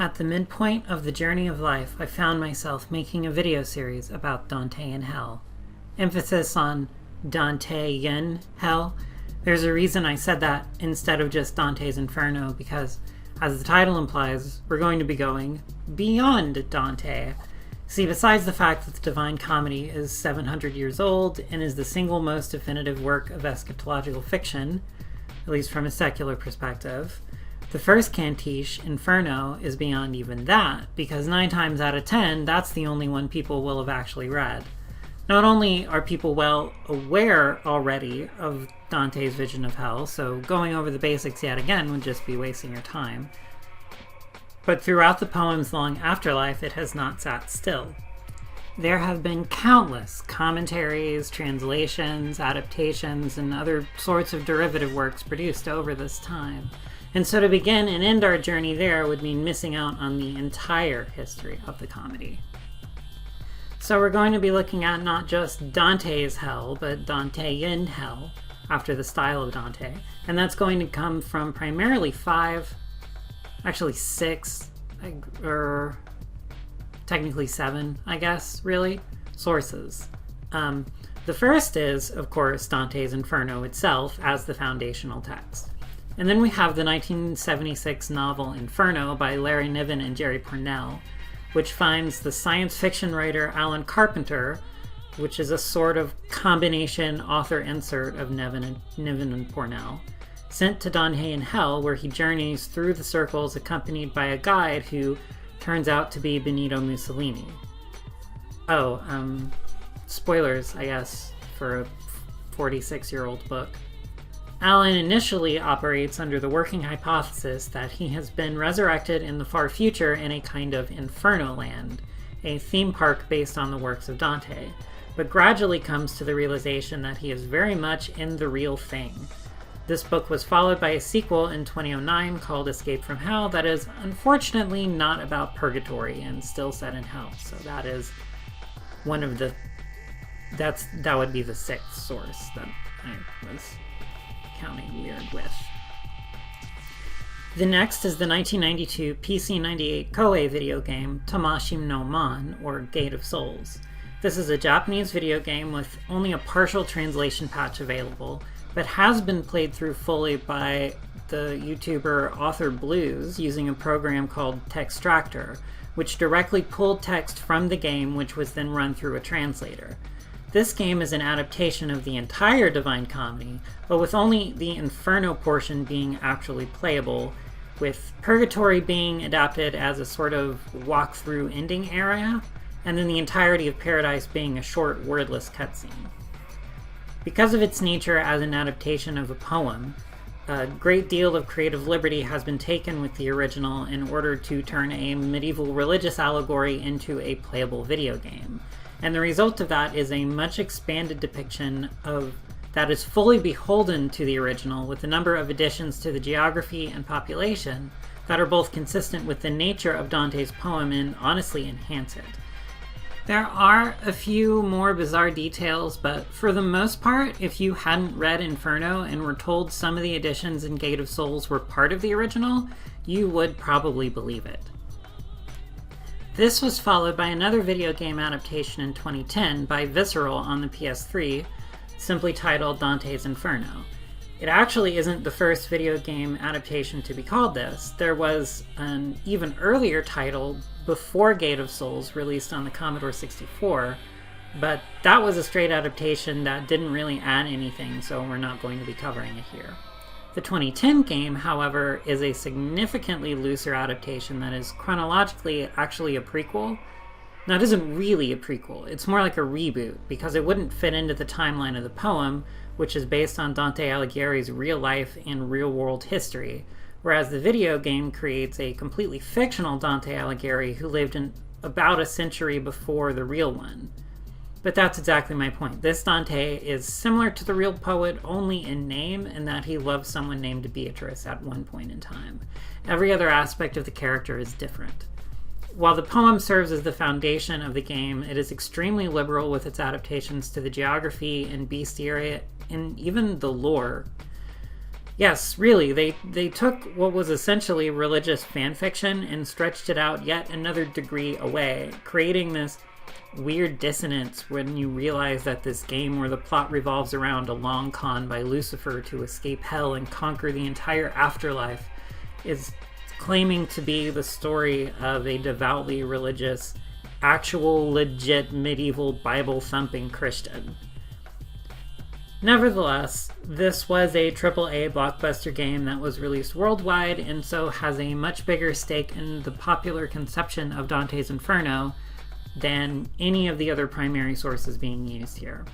At the midpoint of the journey of life, I found myself making a video series about Dante and Hell. Emphasis on Dante in Hell. There's a reason I said that instead of just Dante's Inferno, because, as the title implies, we're going to be going beyond Dante. See, besides the fact that the Divine Comedy is 700 years old and is the single most definitive work of eschatological fiction, at least from a secular perspective, the first cantiche, Inferno, is beyond even that, because 9 times out of 10, that's the only one people will have actually read. Not only are people well aware already of Dante's vision of hell, so going over the basics yet again would just be wasting your time, but throughout the poem's long afterlife, it has not sat still. There have been countless commentaries, translations, adaptations, and other sorts of derivative works produced over this time. And so to begin and end our journey there would mean missing out on the entire history of the comedy. So we're going to be looking at not just Dante's hell, but Dante in hell, after the style of Dante. And that's going to come from primarily 6, or technically 7, I guess, really, sources. The first is, of course, Dante's Inferno itself as the foundational text. And then we have the 1976 novel Inferno by Larry Niven and Jerry Pournelle, which finds the science fiction writer Alan Carpenter, which is a sort of combination author insert of Niven and Pournelle, sent to Dante in Hell, where he journeys through the circles accompanied by a guide who turns out to be Benito Mussolini. Spoilers, I guess, for a 46-year-old book. Alan initially operates under the working hypothesis that he has been resurrected in the far future in a kind of Inferno land, a theme park based on the works of Dante, but gradually comes to the realization that he is very much in the real thing. This book was followed by a sequel in 2009 called Escape from Hell that is unfortunately not about purgatory and still set in hell, so that is one of the... that would be the 6th source that I was counting weird with. The next is the 1992 PC-98 Koei video game Tamashii no Man, or Gate of Souls. This is a Japanese video game with only a partial translation patch available, but has been played through fully by the YouTuber Author Blues using a program called Textractor, which directly pulled text from the game which was then run through a translator. This game is an adaptation of the entire Divine Comedy, but with only the Inferno portion being actually playable, with Purgatory being adapted as a sort of walk-through ending area, and then the entirety of Paradise being a short, wordless cutscene. Because of its nature as an adaptation of a poem, a great deal of creative liberty has been taken with the original in order to turn a medieval religious allegory into a playable video game. And the result of that is a much expanded depiction of that is fully beholden to the original, with a number of additions to the geography and population that are both consistent with the nature of Dante's poem and honestly enhance it. There are a few more bizarre details, but for the most part, if you hadn't read Inferno and were told some of the additions in Gate of Souls were part of the original, you would probably believe it. This was followed by another video game adaptation in 2010 by Visceral on the PS3, simply titled Dante's Inferno. It actually isn't the first video game adaptation to be called this. There was an even earlier title before Gate of Souls released on the Commodore 64, but that was a straight adaptation that didn't really add anything, so we're not going to be covering it here. The 2010 game, however, is a significantly looser adaptation that is chronologically actually a prequel. Now, it isn't really a prequel, it's more like a reboot, because it wouldn't fit into the timeline of the poem, which is based on Dante Alighieri's real life and real world history, whereas the video game creates a completely fictional Dante Alighieri who lived in about a century before the real one. But that's exactly my point. This Dante is similar to the real poet only in name, in that he loves someone named Beatrice at one point in time. Every other aspect of the character is different. While the poem serves as the foundation of the game, it is extremely liberal with its adaptations to the geography and bestiary and even the lore. Yes, really, they took what was essentially religious fanfiction and stretched it out yet another degree away, creating this weird dissonance when you realize that this game where the plot revolves around a long con by Lucifer to escape hell and conquer the entire afterlife is claiming to be the story of a devoutly religious, actual legit medieval Bible-thumping Christian. Nevertheless, this was a AAA blockbuster game that was released worldwide and so has a much bigger stake in the popular conception of Dante's Inferno than any of the other primary sources being used here.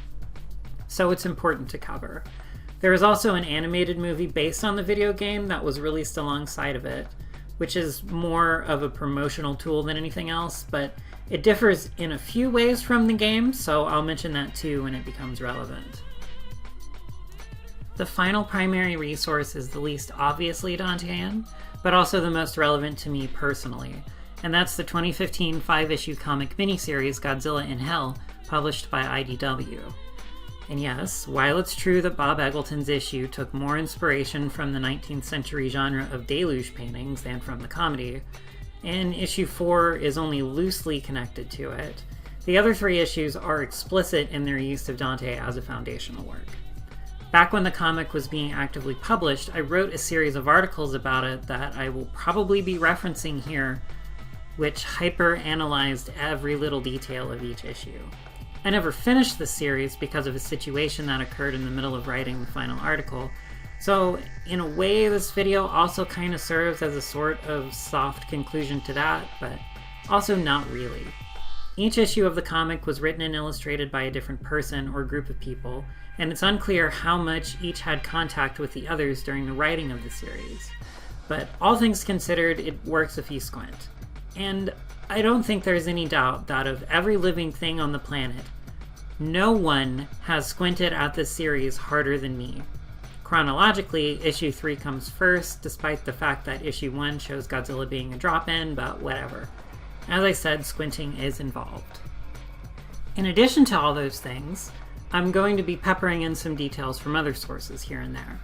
So it's important to cover. There is also an animated movie based on the video game that was released alongside of it, which is more of a promotional tool than anything else, but it differs in a few ways from the game, so I'll mention that too when it becomes relevant. The final primary resource is the least obviously Dantean, but also the most relevant to me personally, and that's the 2015 5-issue comic miniseries Godzilla in Hell, published by IDW. And yes, while it's true that Bob Eggleton's issue took more inspiration from the 19th century genre of deluge paintings than from the comedy, and issue 4 is only loosely connected to it, the other 3 issues are explicit in their use of Dante as a foundational work. Back when the comic was being actively published, I wrote a series of articles about it that I will probably be referencing here, which hyper-analyzed every little detail of each issue. I never finished the series because of a situation that occurred in the middle of writing the final article, so in a way this video also kind of serves as a sort of soft conclusion to that, but also not really. Each issue of the comic was written and illustrated by a different person or group of people, and it's unclear how much each had contact with the others during the writing of the series. But all things considered, it works if you squint. And I don't think there's any doubt that of every living thing on the planet, no one has squinted at this series harder than me. Chronologically, issue 3 comes first, despite the fact that issue 1 shows Godzilla being a drop-in, but whatever. As I said, squinting is involved. In addition to all those things, I'm going to be peppering in some details from other sources here and there.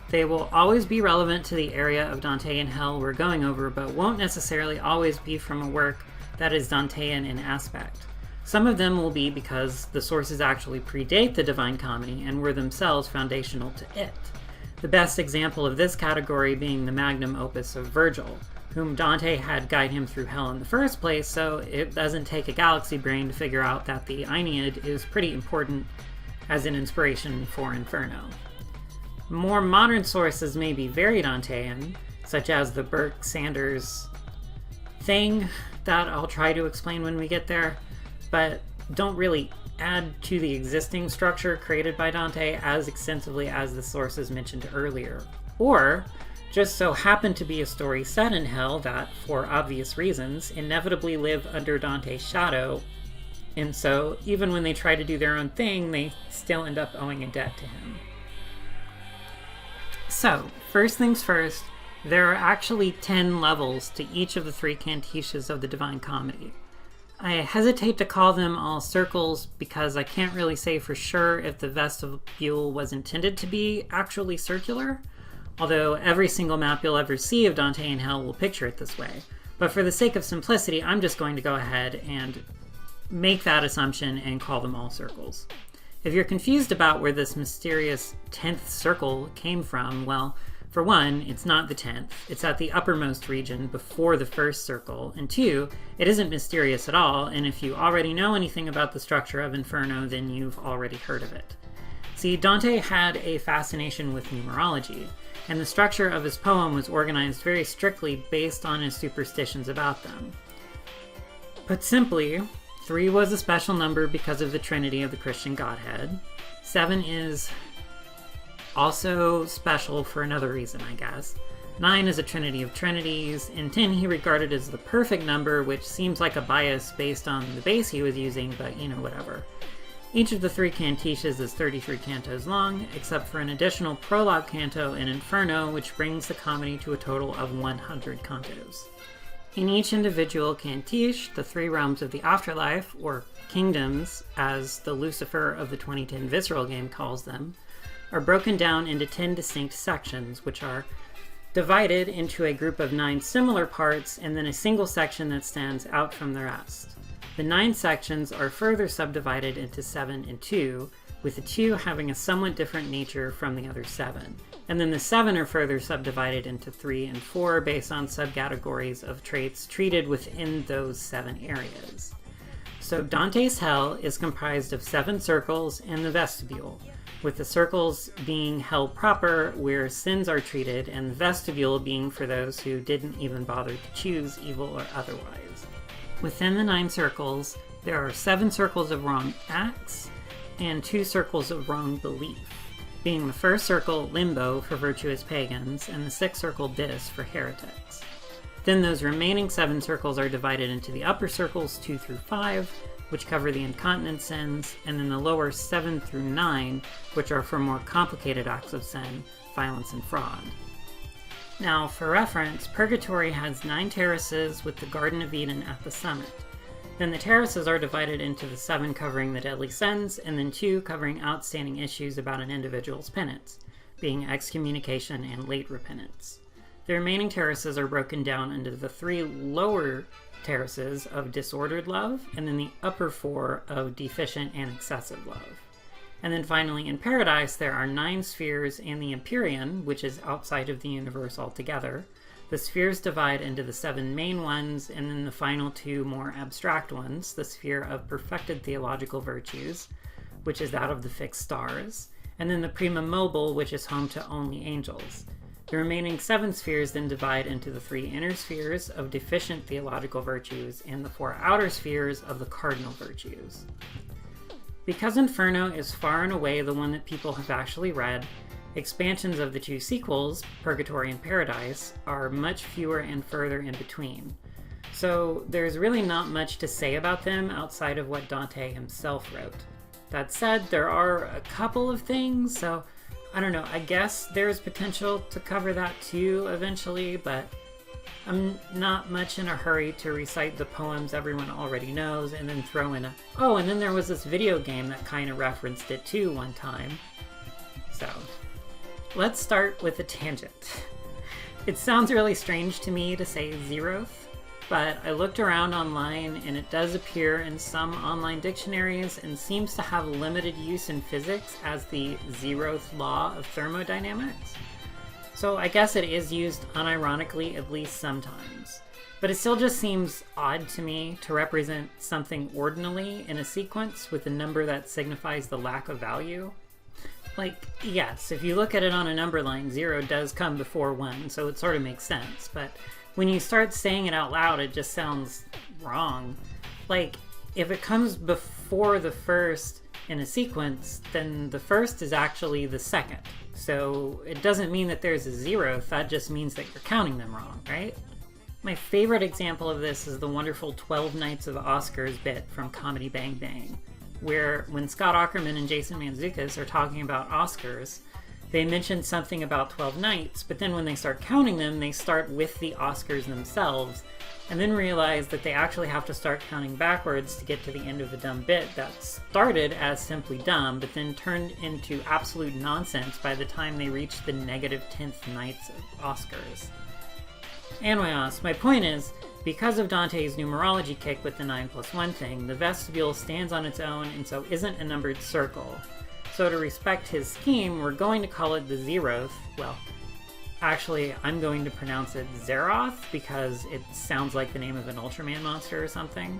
They will always be relevant to the area of Dante in Hell we're going over, but won't necessarily always be from a work that is Dantean in aspect. Some of them will be because the sources actually predate the Divine Comedy and were themselves foundational to it. The best example of this category being the magnum opus of Virgil, whom Dante had guide him through hell in the first place, so it doesn't take a galaxy brain to figure out that the Aeneid is pretty important as an inspiration for Inferno. More modern sources may be very Dantean, such as the Burke-Sanders thing that I'll try to explain when we get there, but don't really add to the existing structure created by Dante as extensively as the sources mentioned earlier, or just so happen to be a story set in hell that, for obvious reasons, inevitably live under Dante's shadow, and so even when they try to do their own thing, they still end up owing a debt to him. So, first things first, there are actually 10 levels to each of the 3 cantiches of the Divine Comedy. I hesitate to call them all circles because I can't really say for sure if the vestibule was intended to be actually circular, although every single map you'll ever see of Dante in Hell will picture it this way. But for the sake of simplicity, I'm just going to go ahead and make that assumption and call them all circles. If you're confused about where this mysterious 10th circle came from, well, for one, it's not the 10th, it's at the uppermost region before the first circle, and 2, it isn't mysterious at all, and if you already know anything about the structure of Inferno, then you've already heard of it. See, Dante had a fascination with numerology, and the structure of his poem was organized very strictly based on his superstitions about them. Put simply, 3 was a special number because of the Trinity of the Christian Godhead. 7 is also special for another reason, I guess. 9 is a trinity of trinities, and 10 he regarded as the perfect number, which seems like a bias based on the base he was using, but you know, whatever. Each of the 3 cantiches is 33 cantos long, except for an additional prologue canto in Inferno, which brings the comedy to a total of 100 cantos. In each individual cantiche, the 3 realms of the afterlife, or kingdoms, as the Lucifer of the 2010 Visceral game calls them, are broken down into 10 distinct sections, which are divided into a group of 9 similar parts and then a single section that stands out from the rest. The 9 sections are further subdivided into 7 and 2, with the 2 having a somewhat different nature from the other 7. And then the 7 are further subdivided into 3 and 4 based on subcategories of traits treated within those 7 areas. So Dante's Hell is comprised of 7 circles and the vestibule, with the circles being hell proper where sins are treated, and the vestibule being for those who didn't even bother to choose evil or otherwise. Within the 9 circles, there are 7 circles of wrong acts and 2 circles of wrong belief, being the first circle limbo for virtuous pagans and the 6th circle dis for heretics. Then those remaining 7 circles are divided into the upper circles 2 through 5, which cover the incontinent sins, and then the lower 7 through 9, which are for more complicated acts of sin, violence, and fraud. Now, for reference, Purgatory has 9 terraces with the Garden of Eden at the summit. Then the terraces are divided into the 7 covering the deadly sins, and then 2 covering outstanding issues about an individual's penance, being excommunication and late repentance. The remaining terraces are broken down into the 3 lower terraces of disordered love, and then the upper 4 of deficient and excessive love. And then finally in Paradise there are 9 spheres and the Empyrean, which is outside of the universe altogether. The spheres divide into the 7 main ones, and then the final 2 more abstract ones, the sphere of perfected theological virtues, which is that of the fixed stars, and then the Prima Mobile, which is home to only angels. The remaining 7 spheres then divide into the 3 inner spheres of deficient theological virtues and the 4 outer spheres of the cardinal virtues. Because Inferno is far and away the one that people have actually read, expansions of the 2 sequels, Purgatory and Paradise, are much fewer and further in between. So there's really not much to say about them outside of what Dante himself wrote. That said, there are a couple of things, so I don't know, I guess there's potential to cover that too eventually, but I'm not much in a hurry to recite the poems everyone already knows and then throw in oh, and then there was this video game that kind of referenced it too one time. So, let's start with a tangent. It sounds really strange to me to say Zeroth, but I looked around online and it does appear in some online dictionaries and seems to have limited use in physics as the Zeroth law of thermodynamics. So I guess it is used unironically at least sometimes. But it still just seems odd to me to represent something ordinally in a sequence with a number that signifies the lack of value. Like, yes, if you look at it on a number line, 0 does come before 1, so it sort of makes sense, but when you start saying it out loud, it just sounds wrong. Like, if it comes before the first in a sequence, then the first is actually the second. So it doesn't mean that there's a 0th, that just means that you're counting them wrong, right? My favorite example of this is the wonderful 12 Nights of Oscars bit from Comedy Bang Bang, where when Scott Aukerman and Jason Mantzoukas are talking about Oscars, they mention something about 12 nights, but then when they start counting them, they start with the Oscars themselves, and then realize that they actually have to start counting backwards to get to the end of the dumb bit that started as simply dumb, but then turned into absolute nonsense by the time they reached the negative 10th nights of Oscars. Anyways, my point is, because of Dante's numerology kick with the 9+1 thing, the vestibule stands on its own and so isn't a numbered circle. So to respect his scheme, we're going to call it the Zeroth. Well, actually, I'm going to pronounce it Zeroth because it sounds like the name of an Ultraman monster or something.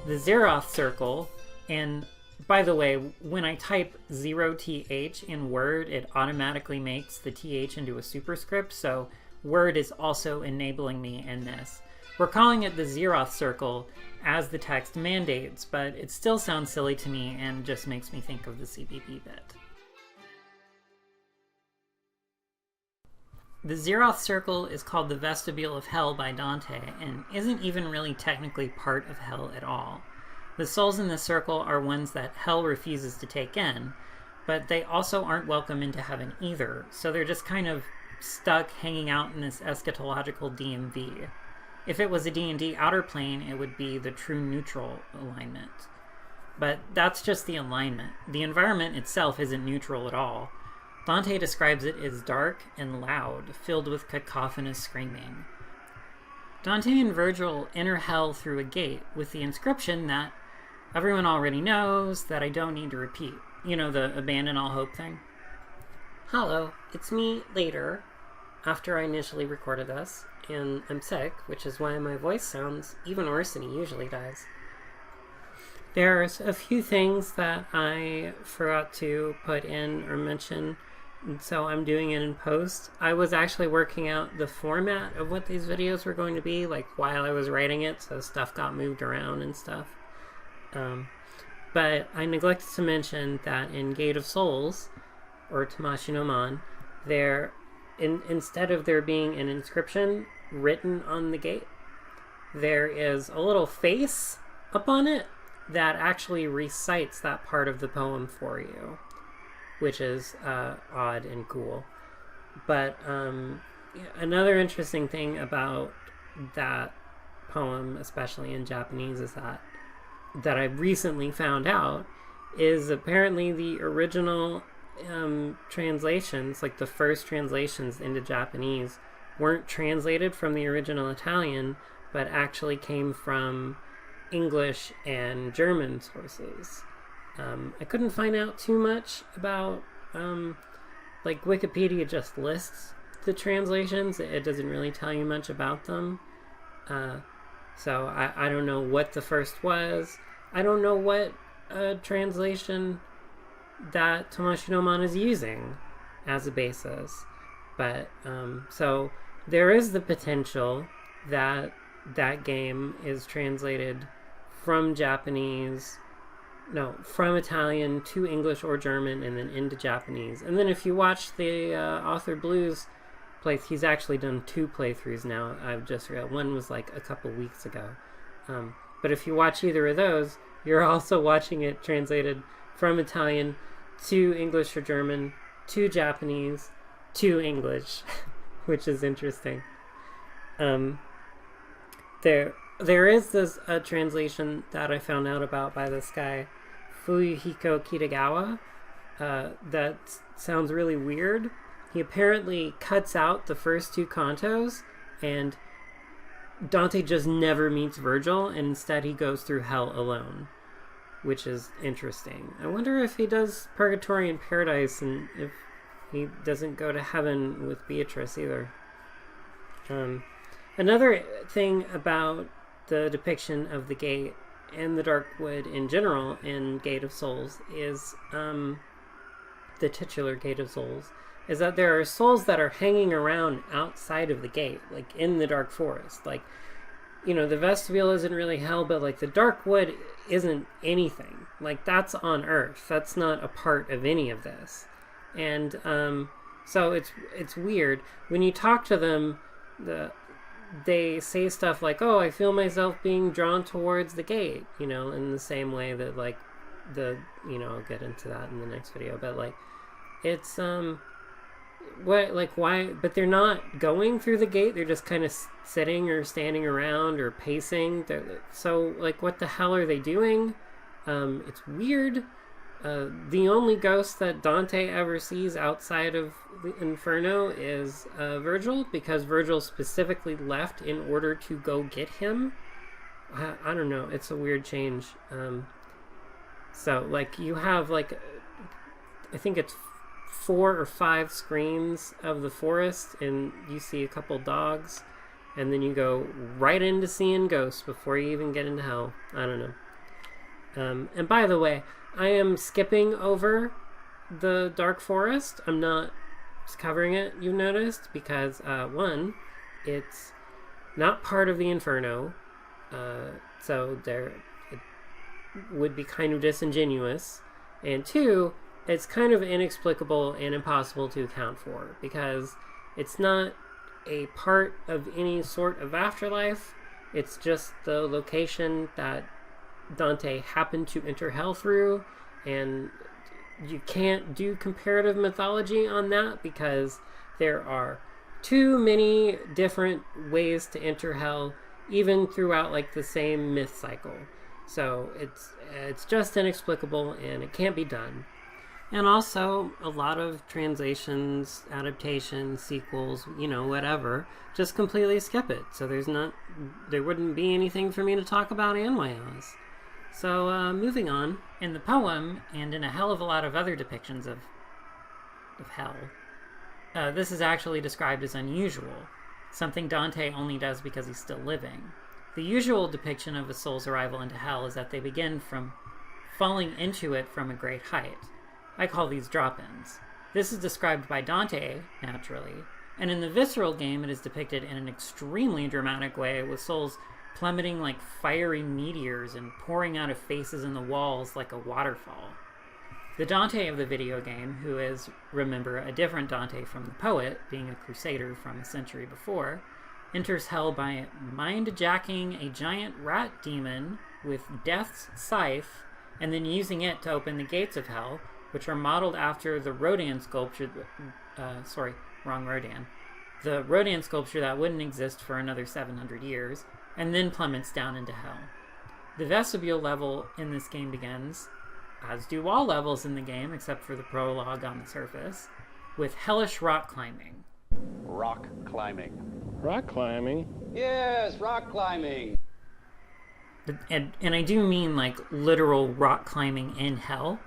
The Zeroth circle, and by the way, when I type 0th in Word, it automatically makes the th into a superscript, so Word is also enabling me in this. We're calling it the Zeroth circle as the text mandates, but it still sounds silly to me and just makes me think of the CBP bit. The Zeroth circle is called the Vestibule of Hell by Dante and isn't even really technically part of Hell at all. The souls in this circle are ones that Hell refuses to take in, but they also aren't welcome into heaven either, so they're just kind of stuck hanging out in this eschatological DMV. If it was a D&D outer plane, it would be the true neutral alignment. But that's just the alignment. The environment itself isn't neutral at all. Dante describes it as dark and loud, filled with cacophonous screaming. Dante and Virgil enter hell through a gate with the inscription that everyone already knows, that I don't need to repeat. You know, the abandon all hope thing? Hello, it's me later, after I initially recorded this, and I'm sick, which is why my voice sounds even worse than it usually does. There's a few things that I forgot to put in or mention, and so I'm doing it in post. I was actually working out the format of what these videos were going to be, like while I was writing it, so stuff got moved around and stuff. But I neglected to mention that in Gate of Souls, or Tamashii no Man, instead of there being an inscription written on the gate, there is a little face up on it that actually recites that part of the poem for you, which is odd and cool. But another interesting thing about that poem, especially in Japanese, is that I recently found out is apparently the original translations, like the first translations into Japanese, weren't translated from the original Italian, but actually came from English and German sources. I couldn't find out too much about, like Wikipedia just lists the translations. It doesn't really tell you much about them. So I don't know what the first was. I don't know what translation that Tamashii no Man is using as a basis. But, so there is the potential that that game is translated from from Italian to English or German and then into Japanese. And then if you watch the Author Blues playthrough, he's actually done 2 playthroughs now. I've just read one was like a couple weeks ago. But if you watch either of those, you're also watching it translated from Italian to English or German to Japanese to English, which is interesting. There is this translation that I found out about by this guy, Fuyuhiko Kitagawa, that sounds really weird. He apparently cuts out the first 2 cantos, and Dante just never meets Virgil, and instead he goes through hell alone, which is interesting. I wonder if he does Purgatory and Paradise, and if he doesn't go to heaven with Beatrice either. Another thing about the depiction of the gate and the Dark Wood in general in Gate of Souls is, the titular Gate of Souls, is that there are souls that are hanging around outside of the gate, like in the dark forest. Like, you know, the vestibule isn't really hell, but like the Dark Wood isn't anything. Like, that's on Earth. That's not a part of any of this. And so it's weird. When you talk to them, they say stuff like, oh, I feel myself being drawn towards the gate, you know, in the same way that, like, I'll get into that in the next video, but, like, it's, why, but they're not going through the gate, they're just kind of sitting or standing around or pacing, so, like, what the hell are they doing? It's weird. The only ghost that Dante ever sees outside of the Inferno is Virgil, because Virgil specifically left in order to go get him. I don't know, it's a weird change. So, like, you have, like, I think it's 4 or 5 screens of the forest, and you see a couple dogs, and then you go right into seeing ghosts before you even get into hell. I don't know. And by the way, I am skipping over the Dark Forest. I'm not covering it, you noticed, because, 1, it's not part of the Inferno, so it would be kind of disingenuous, and 2, it's kind of inexplicable and impossible to account for, because it's not a part of any sort of afterlife. It's just the location that Dante happened to enter hell through, and you can't do comparative mythology on that because there are too many different ways to enter hell even throughout like the same myth cycle. So it's just inexplicable and it can't be done. And also a lot of translations, adaptations, sequels, whatever, just completely skip it. So there wouldn't be anything for me to talk about anyways. So moving on. In the poem, and in a hell of a lot of other depictions of hell, this is actually described as unusual, something Dante only does because he's still living. The usual depiction of a soul's arrival into hell is that they begin from falling into it from a great height. I call these drop-ins. This is described by Dante, naturally, and in the visceral game it is depicted in an extremely dramatic way, with souls plummeting like fiery meteors and pouring out of faces in the walls like a waterfall. The Dante of the video game, who is, remember, a different Dante from the poet, being a crusader from a century before, enters hell by mind-jacking a giant rat demon with Death's scythe, and then using it to open the gates of hell, which are modeled after the Rodian sculpture, the Rodian sculpture that wouldn't exist for another 700 years, and then plummets down into hell. The vestibule level in this game begins, as do all levels in the game except for the prologue on the surface, with hellish rock climbing. Rock climbing. Rock climbing? Yes, rock climbing. And I do mean like literal rock climbing in hell,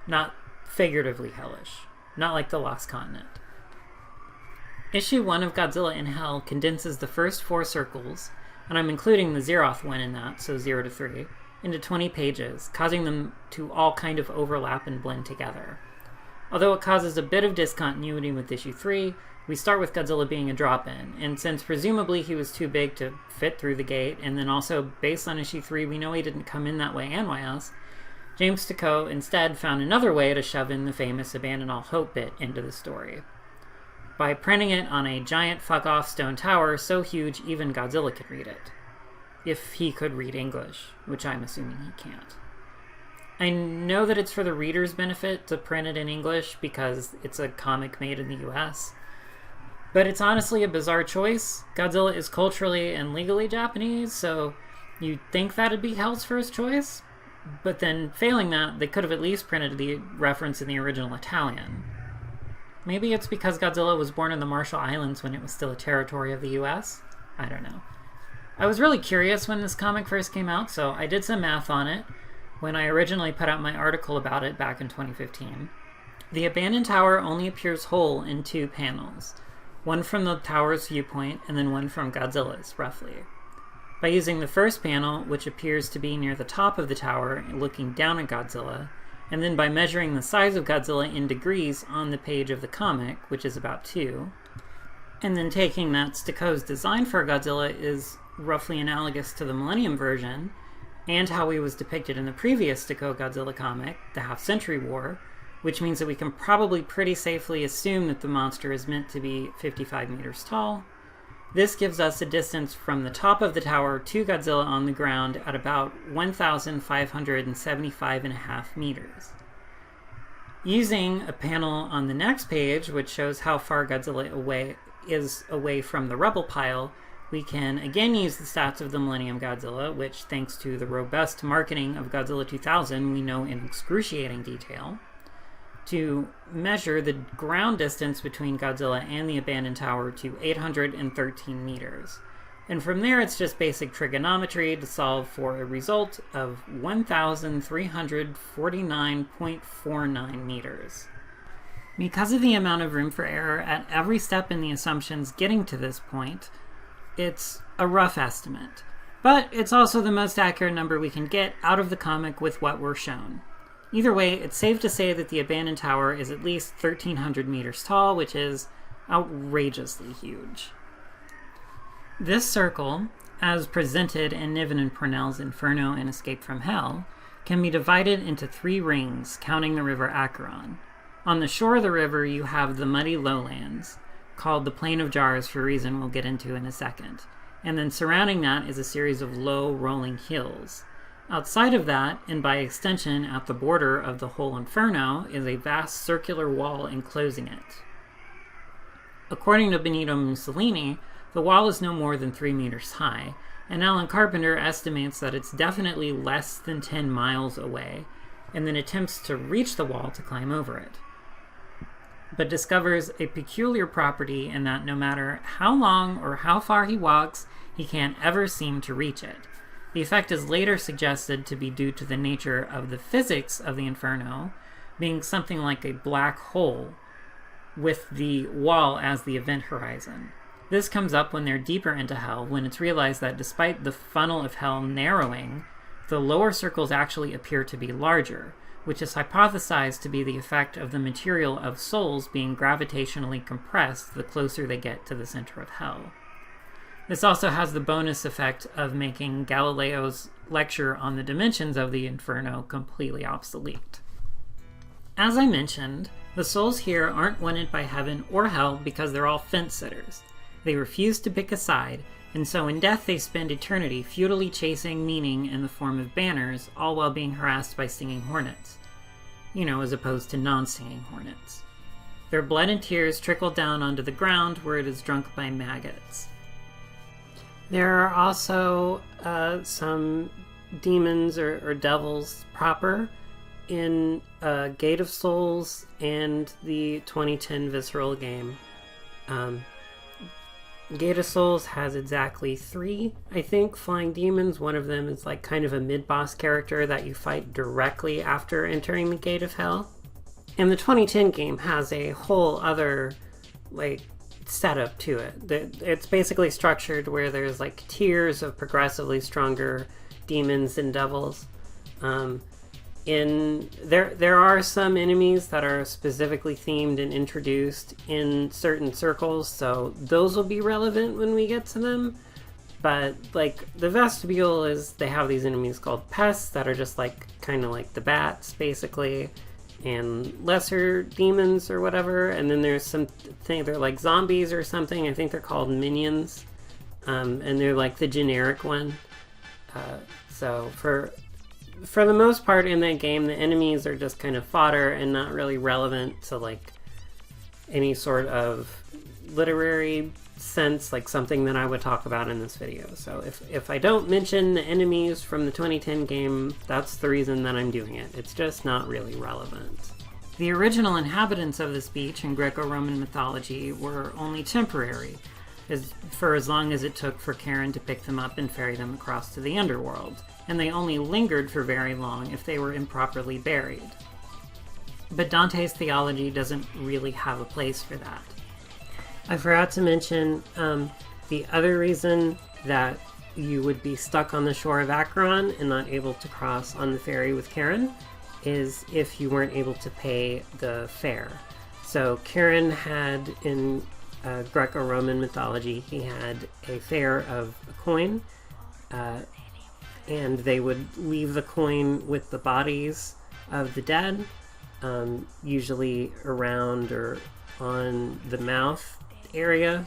not figuratively hellish, not like the Lost Continent. Issue 1 of Godzilla in Hell condenses the first 4 circles, and I'm including the Zeroth one in that, so 0 to 3, into 20 pages, causing them to all kind of overlap and blend together. Although it causes a bit of discontinuity with issue 3, we start with Godzilla being a drop-in, and since presumably he was too big to fit through the gate, and then also based on issue 3 we know he didn't come in that way anyways, James Sticco instead found another way to shove in the famous abandon all hope bit into the story, by printing it on a giant fuck-off stone tower so huge even Godzilla could read it. If he could read English, which I'm assuming he can't. I know that it's for the reader's benefit to print it in English because it's a comic made in the US, but it's honestly a bizarre choice. Godzilla is culturally and legally Japanese, so you'd think that'd be Hell's first choice, but then failing that, they could have at least printed the reference in the original Italian. Maybe it's because Godzilla was born in the Marshall Islands when it was still a territory of the US? I don't know. I was really curious when this comic first came out, so I did some math on it when I originally put out my article about it back in 2015. The abandoned tower only appears whole in 2 panels, one from the tower's viewpoint and then one from Godzilla's, roughly. By using the first panel, which appears to be near the top of the tower looking down at Godzilla, and then by measuring the size of Godzilla in degrees on the page of the comic, which is about 2, and then taking that Sticco's design for Godzilla is roughly analogous to the Millennium version, and how he was depicted in the previous Sticco Godzilla comic, The Half-Century War, which means that we can probably pretty safely assume that the monster is meant to be 55 meters tall. This gives us a distance from the top of the tower to Godzilla on the ground at about 1,575.5 meters. Using a panel on the next page, which shows how far Godzilla is away from the rubble pile, we can again use the stats of the Millennium Godzilla, which, thanks to the robust marketing of Godzilla 2000, we know in excruciating detail, to measure the ground distance between Godzilla and the abandoned tower to 813 meters. And from there it's just basic trigonometry to solve for a result of 1,349.49 meters. Because of the amount of room for error at every step in the assumptions getting to this point, it's a rough estimate. But it's also the most accurate number we can get out of the comic with what we're shown. Either way, it's safe to say that the abandoned tower is at least 1,300 meters tall, which is outrageously huge. This circle, as presented in Niven and Purnell's Inferno and Escape from Hell, can be divided into 3 rings, counting the river Acheron. On the shore of the river, you have the muddy lowlands, called the Plain of Jars for a reason we'll get into in a second, and then surrounding that is a series of low, rolling hills. Outside of that, and by extension at the border of the whole Inferno, is a vast circular wall enclosing it. According to Benito Mussolini, the wall is no more than 3 meters high, and Alan Carpenter estimates that it's definitely less than 10 miles away, and then attempts to reach the wall to climb over it, but discovers a peculiar property in that no matter how long or how far he walks, he can't ever seem to reach it. The effect is later suggested to be due to the nature of the physics of the Inferno being something like a black hole with the wall as the event horizon. This comes up when they're deeper into Hell, when it's realized that despite the funnel of Hell narrowing, the lower circles actually appear to be larger, which is hypothesized to be the effect of the material of souls being gravitationally compressed the closer they get to the center of Hell. This also has the bonus effect of making Galileo's lecture on the dimensions of the Inferno completely obsolete. As I mentioned, the souls here aren't wanted by heaven or hell because they're all fence-sitters. They refuse to pick a side, and so in death they spend eternity futilely chasing meaning in the form of banners, all while being harassed by singing hornets. As opposed to non-singing hornets. Their blood and tears trickle down onto the ground where it is drunk by maggots. There are also some demons or devils proper in Gate of Souls and the 2010 Visceral game. Gate of Souls has exactly 3, I think, flying demons. One of them is like kind of a mid-boss character that you fight directly after entering the Gate of Hell. And the 2010 game has a whole other setup to it. It's basically structured where there's tiers of progressively stronger demons and devils. There are some enemies that are specifically themed and introduced in certain circles, so those will be relevant when we get to them. But the vestibule they have these enemies called pests that are just kind of like the bats basically, and lesser demons or whatever. And then there's they're like zombies or something. I think they're called minions, and they're the generic one. So for the most part in that game, the enemies are just kind of fodder and not really relevant to any sort of literary sense, something that I would talk about in this video. So if I don't mention the enemies from the 2010 game, that's the reason that I'm doing it. It's just not really relevant. The original inhabitants of this beach in Greco-Roman mythology were only temporary, for as long as it took for Charon to pick them up and ferry them across to the underworld, and they only lingered for very long if they were improperly buried. But Dante's theology doesn't really have a place for that. I forgot to mention the other reason that you would be stuck on the shore of Acheron and not able to cross on the ferry with Charon is if you weren't able to pay the fare. So Charon had, in Greco-Roman mythology, he had a fare of a coin, and they would leave the coin with the bodies of the dead, usually around or on the mouth area,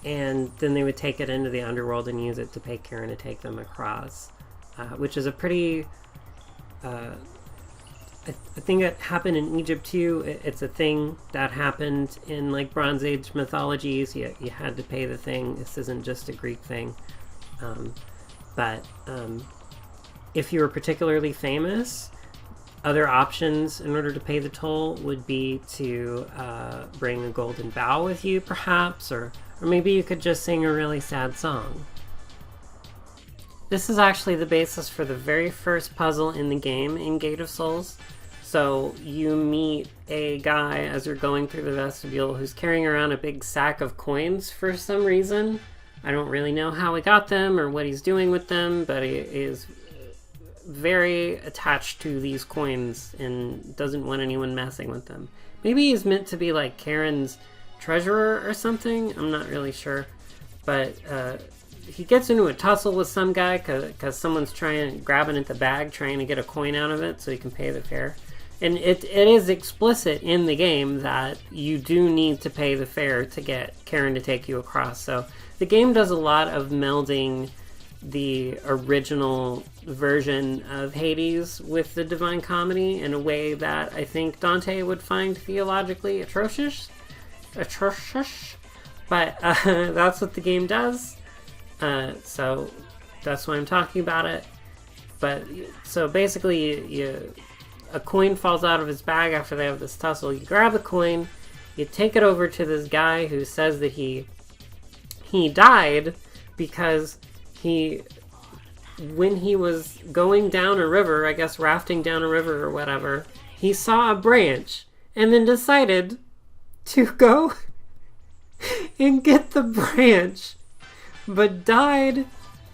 and then they would take it into the underworld and use it to pay Charon to take them across, which is a pretty I think it happened in Egypt too. It's a thing that happened in Bronze Age mythologies. You had to pay the thing. This isn't just a Greek thing. But if you were particularly famous, other options in order to pay the toll would be to bring a golden bough with you, perhaps, or maybe you could just sing a really sad song. This is actually the basis for the very first puzzle in the game in Gate of Souls. So you meet a guy as you're going through the vestibule who's carrying around a big sack of coins for some reason. I don't really know how he got them or what he's doing with them, but he is very attached to these coins and doesn't want anyone messing with them. Maybe he's meant to be Charon's treasurer or something. I'm not really sure. But he gets into a tussle with some guy because someone's grabbing at the bag, trying to get a coin out of it so he can pay the fare. And it is explicit in the game that you do need to pay the fare to get Charon to take you across. So the game does a lot of melding the original version of Hades with the Divine Comedy in a way that I think Dante would find theologically atrocious. But that's what the game does. So that's why I'm talking about it. But so basically, a coin falls out of his bag after they have this tussle. You grab the coin, you take it over to this guy who says that he died because when he was going down a river, I guess rafting down a river or whatever, he saw a branch and then decided to go and get the branch, but died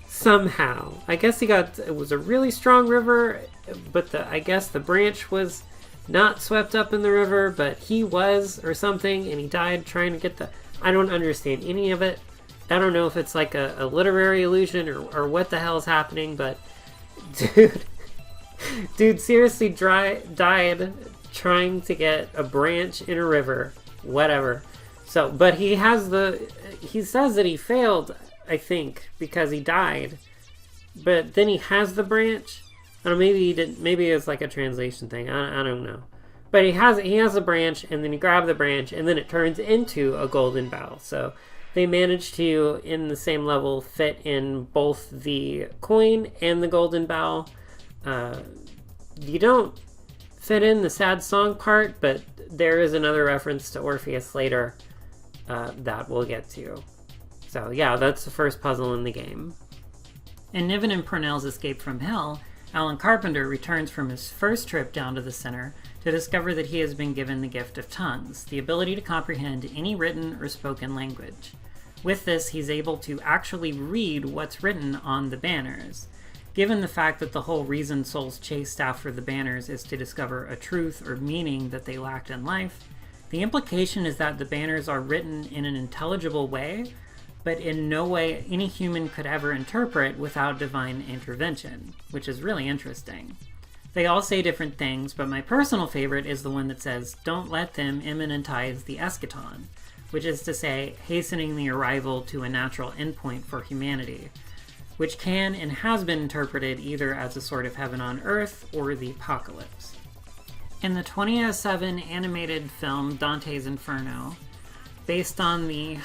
somehow. I guess it was a really strong river, but I guess the branch was not swept up in the river, but he was, or something, and he died trying to get I don't understand any of it. I don't know if it's like a literary illusion or what the hell is happening, but dude seriously died trying to get a branch in a river, whatever. So, but he says that he failed, I think, because he died, but then he has the branch. I don't know, maybe he didn't, maybe it's like a translation thing, I don't know. But he has a branch, and then you grab the branch, and then it turns into a golden bough. So they managed to, in the same level, fit in both the coin and the golden bough. You don't fit in the sad song part, but there is another reference to Orpheus later that we'll get to. So yeah, that's the first puzzle in the game. In Niven and Purnell's Escape from Hell, Alan Carpenter returns from his first trip down to the center to discover that he has been given the gift of tongues, the ability to comprehend any written or spoken language. With this, he's able to actually read what's written on the banners. Given the fact that the whole reason souls chased after the banners is to discover a truth or meaning that they lacked in life, the implication is that the banners are written in an intelligible way, but in no way any human could ever interpret without divine intervention, which is really interesting. They all say different things, but my personal favorite is the one that says, "Don't let them immanentize the eschaton," which is to say, hastening the arrival to a natural endpoint for humanity, which can and has been interpreted either as a sort of heaven on earth or the apocalypse. In the 2007 animated film Dante's Inferno, based on the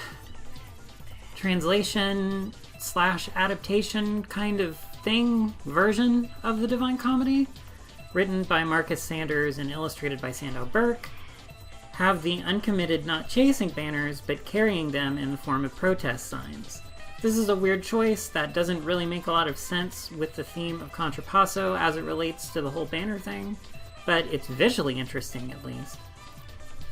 translation / adaptation kind of thing version of the Divine Comedy, written by Marcus Sanders and illustrated by Sandow Burke, have the uncommitted not chasing banners but carrying them in the form of protest signs. This is a weird choice that doesn't really make a lot of sense with the theme of Contrapasso as it relates to the whole banner thing, but it's visually interesting at least.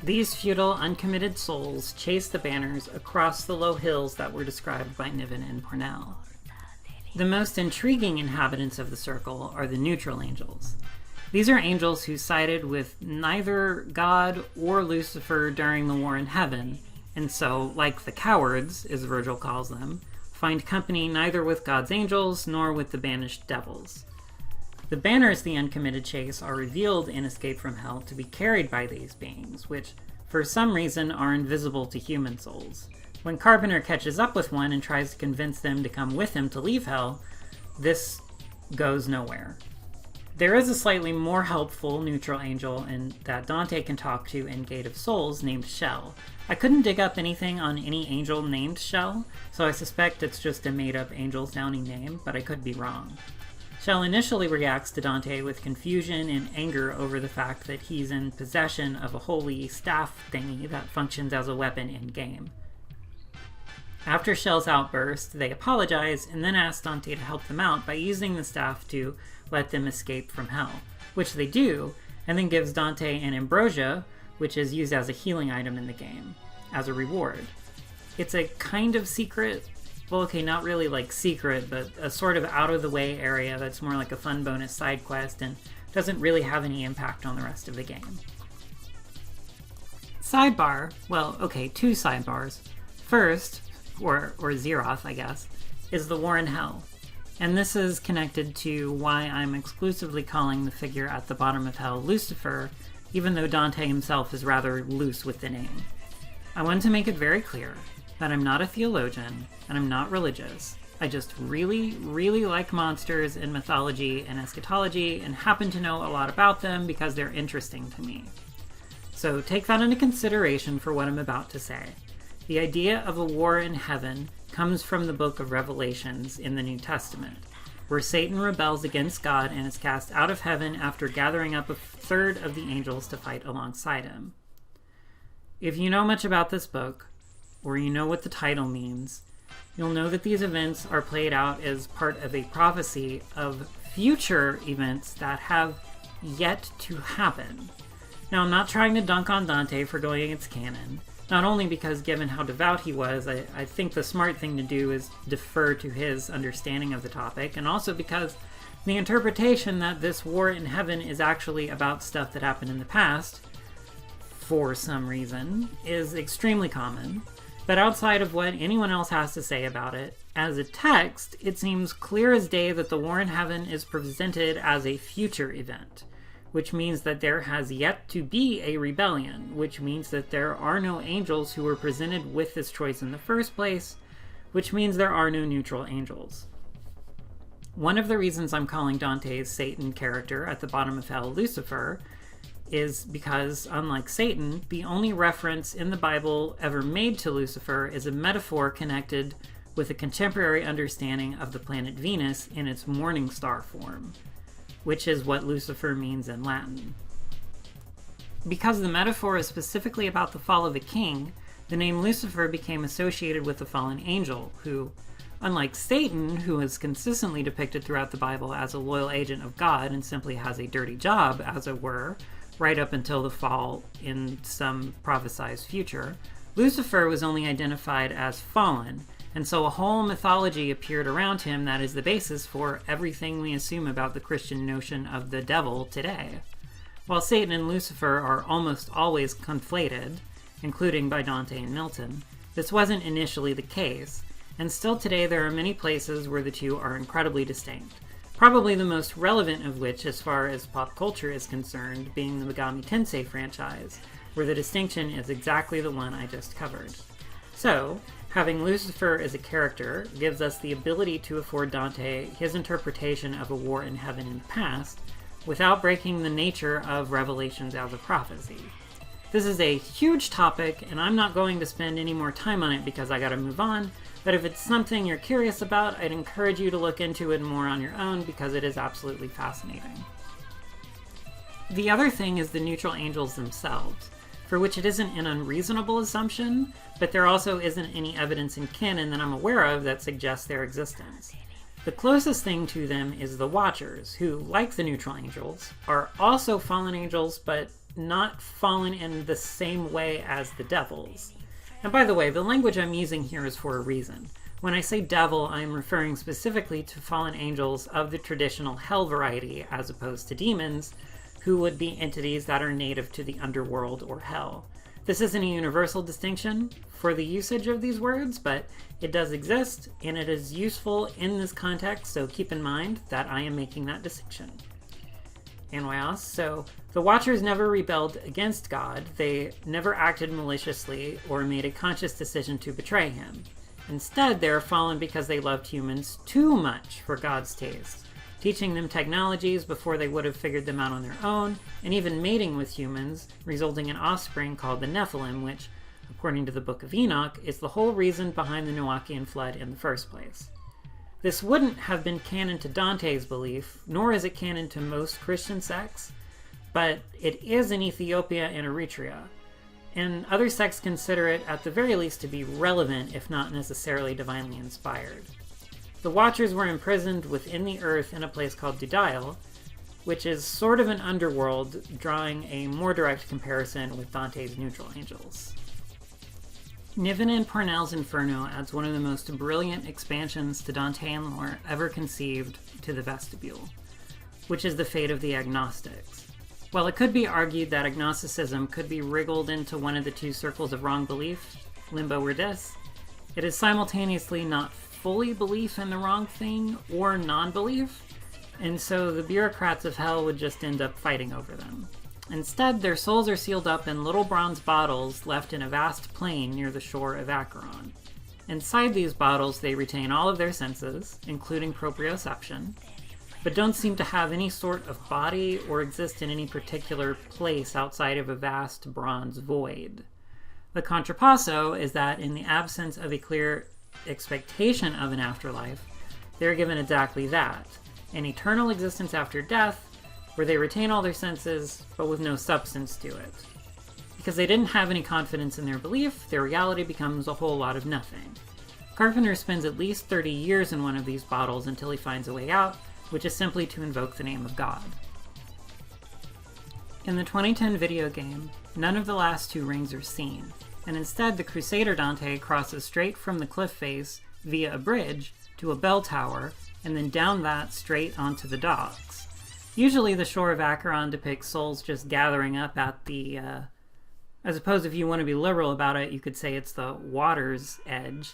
These futile, uncommitted souls chase the banners across the low hills that were described by Niven and Purnell. The most intriguing inhabitants of the circle are the neutral angels. These are angels who sided with neither God or Lucifer during the war in heaven, and so, like the cowards, as Virgil calls them, find company neither with God's angels nor with the banished devils. The banners the uncommitted chase are revealed in Escape from Hell to be carried by these beings, which, for some reason, are invisible to human souls. When Carpenter catches up with one and tries to convince them to come with him to leave Hell, this goes nowhere. There is a slightly more helpful neutral angel that Dante can talk to in Gate of Souls named Shell. I couldn't dig up anything on any angel named Shell, so I suspect it's just a made-up angel-sounding name, but I could be wrong. Shell initially reacts to Dante with confusion and anger over the fact that he's in possession of a holy staff thingy that functions as a weapon in-game. After Shell's outburst, they apologize and then ask Dante to help them out by using the staff to let them escape from Hell, which they do, and then gives Dante an ambrosia, which is used as a healing item in the game, as a reward. It's a kind of secret, well, okay, not really like secret, but a sort of out-of-the-way area that's more like a fun bonus side quest and doesn't really have any impact on the rest of the game. Sidebar, well, okay, two sidebars. First, or Zeroth, I guess, is the War in Hell. And this is connected to why I'm exclusively calling the figure at the bottom of Hell Lucifer, even though Dante himself is rather loose with the name. I want to make it very clear that I'm not a theologian, and I'm not religious. I just really, really like monsters and mythology and eschatology, and happen to know a lot about them because they're interesting to me. So take that into consideration for what I'm about to say. The idea of a war in heaven comes from the book of Revelations in the New Testament, where Satan rebels against God and is cast out of heaven after gathering up a third of the angels to fight alongside him. If you know much about this book, or you know what the title means, you'll know that these events are played out as part of a prophecy of future events that have yet to happen. Now, I'm not trying to dunk on Dante for going against canon, not only because given how devout he was, I think the smart thing to do is defer to his understanding of the topic, and also because the interpretation that this war in heaven is actually about stuff that happened in the past, for some reason, is extremely common. But outside of what anyone else has to say about it, as a text, it seems clear as day that the war in heaven is presented as a future event, which means that there has yet to be a rebellion, which means that there are no angels who were presented with this choice in the first place, which means there are no neutral angels. One of the reasons I'm calling Dante's Satan character at the bottom of hell Lucifer is because, unlike Satan, the only reference in the Bible ever made to Lucifer is a metaphor connected with a contemporary understanding of the planet Venus in its morning star form, which is what Lucifer means in Latin. Because the metaphor is specifically about the fall of a king, the name Lucifer became associated with the fallen angel, who, unlike Satan, who is consistently depicted throughout the Bible as a loyal agent of God and simply has a dirty job, as it were, right up until the fall in some prophesied future, Lucifer was only identified as fallen, and so a whole mythology appeared around him that is the basis for everything we assume about the Christian notion of the devil today. While Satan and Lucifer are almost always conflated, including by Dante and Milton, this wasn't initially the case, and still today there are many places where the two are incredibly distinct. Probably the most relevant of which, as far as pop culture is concerned, being the Megami Tensei franchise, where the distinction is exactly the one I just covered. So, having Lucifer as a character gives us the ability to afford Dante his interpretation of a war in heaven in the past, without breaking the nature of Revelations as a prophecy. This is a huge topic, and I'm not going to spend any more time on it because I gotta move on, but if it's something you're curious about, I'd encourage you to look into it more on your own because it is absolutely fascinating. The other thing is the neutral angels themselves, for which it isn't an unreasonable assumption, but there also isn't any evidence in canon that I'm aware of that suggests their existence. The closest thing to them is the Watchers, who, like the neutral angels, are also fallen angels, but not fallen in the same way as the devils. And by the way, the language I'm using here is for a reason. When I say devil, I'm referring specifically to fallen angels of the traditional hell variety, as opposed to demons, who would be entities that are native to the underworld or hell. This isn't a universal distinction for the usage of these words, but it does exist, and it is useful in this context, so keep in mind that I am making that distinction. Anyway, so the Watchers never rebelled against God, they never acted maliciously or made a conscious decision to betray him. Instead, they are fallen because they loved humans too much for God's taste, teaching them technologies before they would have figured them out on their own, and even mating with humans, resulting in offspring called the Nephilim, which, according to the Book of Enoch, is the whole reason behind the Noachian flood in the first place. This wouldn't have been canon to Dante's belief, nor is it canon to most Christian sects, but it is in Ethiopia and Eritrea, and other sects consider it at the very least to be relevant, if not necessarily divinely inspired. The Watchers were imprisoned within the earth in a place called Dudail, which is sort of an underworld, drawing a more direct comparison with Dante's neutral angels. Niven and Parnell's Inferno adds one of the most brilliant expansions to Dantean lore ever conceived to the vestibule, which is the fate of the agnostics. While it could be argued that agnosticism could be wriggled into one of the two circles of wrong belief, limbo or dis, it is simultaneously not fully belief in the wrong thing or non-belief, and so the bureaucrats of hell would just end up fighting over them. Instead, their souls are sealed up in little bronze bottles left in a vast plain near the shore of Acheron. Inside these bottles, they retain all of their senses, including proprioception, but don't seem to have any sort of body or exist in any particular place outside of a vast bronze void. The contrapasso is that in the absence of a clear expectation of an afterlife, they are given exactly that, an eternal existence after death, where they retain all their senses, but with no substance to it. Because they didn't have any confidence in their belief, their reality becomes a whole lot of nothing. Carpenter spends at least 30 years in one of these bottles until he finds a way out, which is simply to invoke the name of God. In the 2010 video game, none of the last two rings are seen, and instead the Crusader Dante crosses straight from the cliff face via a bridge to a bell tower, and then down that straight onto the docks. Usually the shore of Acheron depicts souls just gathering up at the, I suppose if you want to be liberal about it, you could say it's the water's edge.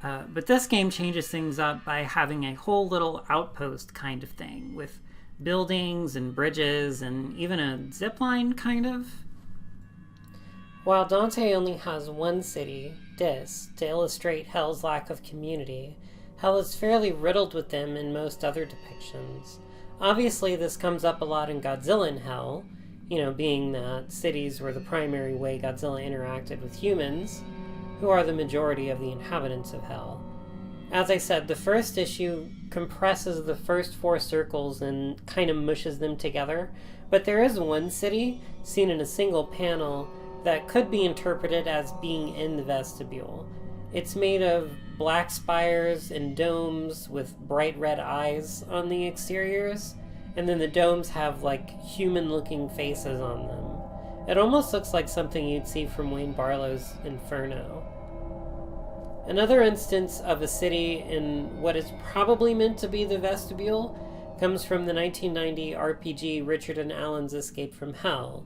But this game changes things up by having a whole little outpost kind of thing, with buildings and bridges and even a zipline kind of. While Dante only has one city, Dis, to illustrate Hell's lack of community, Hell is fairly riddled with them in most other depictions. Obviously, this comes up a lot in Godzilla in Hell, being that cities were the primary way Godzilla interacted with humans, who are the majority of the inhabitants of Hell. As I said, the first issue compresses the first four circles and kind of mushes them together, but there is one city, seen in a single panel, that could be interpreted as being in the vestibule. It's made of black spires and domes with bright red eyes on the exteriors, and then the domes have human-looking faces on them. It almost looks like something you'd see from Wayne Barlow's Inferno. Another instance of a city in what is probably meant to be the vestibule comes from the 1990 RPG Richard and Allen's Escape from Hell.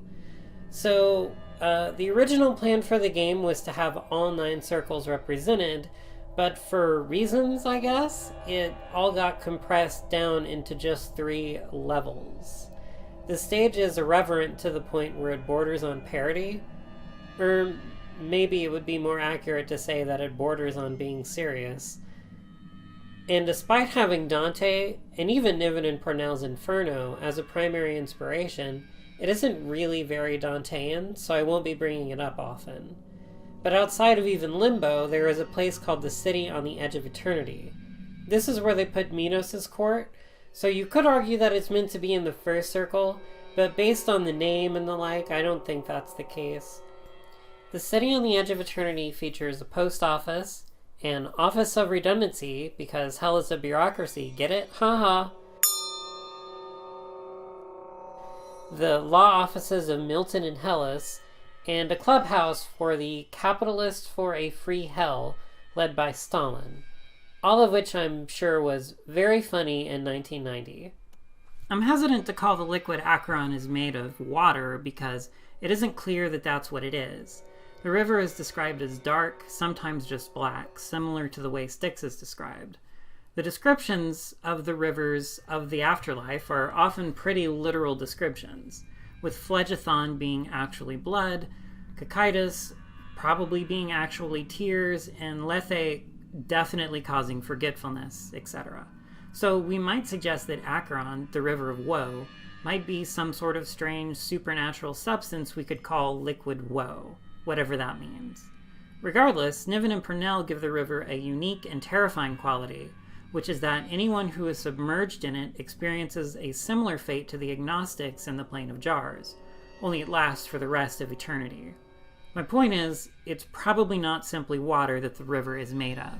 So, the original plan for the game was to have all 9 circles represented, but for reasons, I guess, it all got compressed down into just 3 levels. The stage is irreverent to the point where it borders on parody, or maybe it would be more accurate to say that it borders on being serious. And despite having Dante, and even Niven and Parnell's Inferno, as a primary inspiration, it isn't really very Dantean, so I won't be bringing it up often. But outside of even Limbo, there is a place called the City on the Edge of Eternity. This is where they put Minos' court, so you could argue that it's meant to be in the first circle, but based on the name and the like, I don't think that's the case. The City on the Edge of Eternity features a post office, an Office of Redundancy, because hell is a bureaucracy, get it? Haha. The law offices of Milton and Hellas, and a clubhouse for the Capitalists for a Free Hell, led by Stalin. All of which I'm sure was very funny in 1990. I'm hesitant to call the liquid Acheron is made of water because it isn't clear that that's what it is. The river is described as dark, sometimes just black, similar to the way Styx is described. The descriptions of the rivers of the afterlife are often pretty literal descriptions, with Phlegethon being actually blood, Cocytus probably being actually tears, and Lethe definitely causing forgetfulness, etc. So we might suggest that Acheron, the river of woe, might be some sort of strange supernatural substance we could call liquid woe, whatever that means. Regardless, Niven and Purnell give the river a unique and terrifying quality, which is that anyone who is submerged in it experiences a similar fate to the agnostics in the Plane of Jars, only it lasts for the rest of eternity. My point is, it's probably not simply water that the river is made of.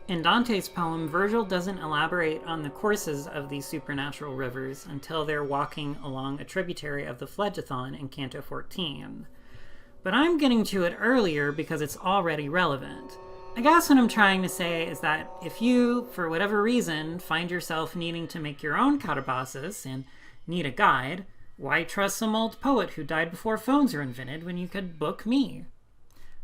In Dante's poem, Virgil doesn't elaborate on the courses of these supernatural rivers until they're walking along a tributary of the Phlegethon in Canto 14. But I'm getting to it earlier because it's already relevant. I guess what I'm trying to say is that if you, for whatever reason, find yourself needing to make your own catabasis and need a guide, why trust some old poet who died before phones were invented when you could book me?